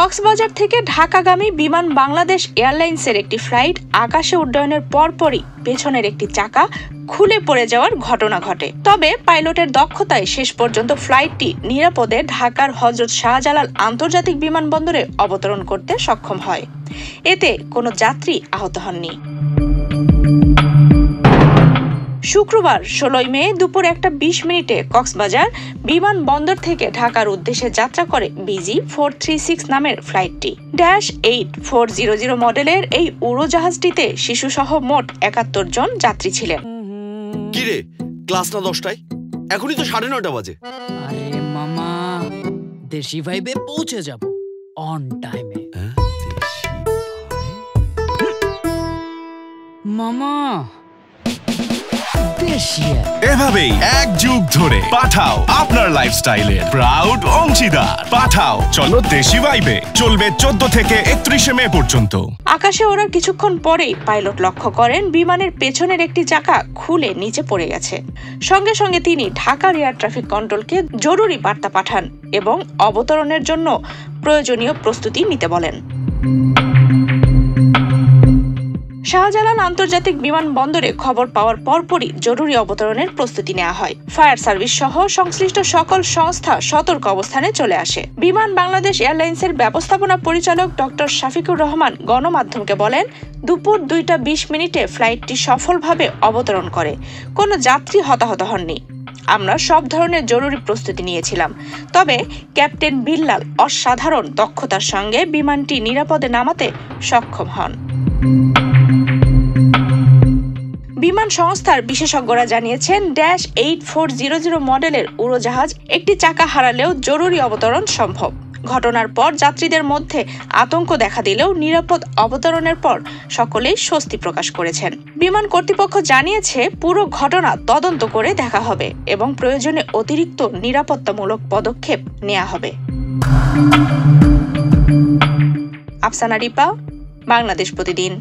কক্সবাজার থেকে ঢাকাগামী বিমান বাংলাদেশ এয়ারলাইন্সের একটি ফ্লাইট আকাশে উড্ডয়নের পরপরই পেছনের একটি চাকা খুলে পড়ে যাওয়ার ঘটনা ঘটে। তবে পাইলটের দক্ষতায় শেষ পর্যন্ত ফ্লাইটটি নিরাপদে ঢাকার হযরত শাহজালাল আন্তর্জাতিক বিমানবন্দরে অবতরণ করতে সক্ষম হয়। এতে কোনো যাত্রী আহত হননি। শুক্রবার 16 মে দুপুর 1:20 কক্সবাজার বিমানবন্দর থেকে ঢাকার উদ্দেশ্যে যাত্রা করে BG436 নামের ফ্লাইটটি। -8400 মডেলের এই উড়োজাহাজটিতে শিশুসহ মোট 71 জন যাত্রী ছিলেন। কিরে, ক্লাস না 10টায়? এখনই তো 9:30 বাজে। আরে মামা, দেশি ভাইবে পৌঁছে যাব অন টাইমে। মামা এভাবেই এক যুগ ধরে পাঠাও আপনার লাইফস্টাইলের প্রাউড অংশীদার। পাঠাও চলো দেশি ভাইবে চলবে 14 থেকে 31 মে পর্যন্ত। আকাশে ওড়ার কিছুক্ষণ পরেই পাইলট লক্ষ্য করেন বিমানের পেছনের একটি চাকা খুলে নিচে পড়ে গেছে। সঙ্গে সঙ্গে তিনি ঢাকার এয়ার ট্রাফিক কন্ট্রোলকে জরুরি বার্তা পাঠান এবং অবতরণের জন্য প্রয়োজনীয় প্রস্তুতি নিতে বলেন। শাহজালাল আন্তর্জাতিক বিমানবন্দরে খবর পাওয়ার পরপরই জরুরি অবতরণের প্রস্তুতি নেওয়া হয়। ফায়ার সার্ভিস সহ সংশ্লিষ্ট সকল সংস্থা সতর্ক অবস্থানে চলে আসে। বিমান বাংলাদেশ এয়ারলাইন্সের ব্যবস্থাপনা পরিচালক ডক্টর শাফিকুর রহমান গণমাধ্যমকে বলেন, দুপুর 2:20 ফ্লাইটটি সফলভাবে অবতরণ করে। কোনো যাত্রী হতাহত হননি। আমরা সব ধরনের জরুরি প্রস্তুতি নিয়েছিলাম। তবে ক্যাপ্টেন বিল্লাল অসাধারণ দক্ষতার সঙ্গে বিমানটি নিরাপদে নামাতে সক্ষম হন। বিমান সংস্থার বিশেষজ্ঞরা জানিয়েছেন, -8400 মডেলের উড়োজাহাজ একটি চাকা হারালেও জরুরি অবতরণ সম্ভব। ঘটনার পর যাত্রীদের মধ্যে আতঙ্ক দেখা দিলেও নিরাপদ অবতরণের পর সকলেই স্বস্তি প্রকাশ করেছেন। বিমান কর্তৃপক্ষ জানিয়েছে, পুরো ঘটনা তদন্ত করে দেখা হবে এবং প্রয়োজনে অতিরিক্ত নিরাপত্তামূলক পদক্ষেপ নেওয়া হবে। আফসানা রিপা, বাংলাদেশ প্রতিদিন।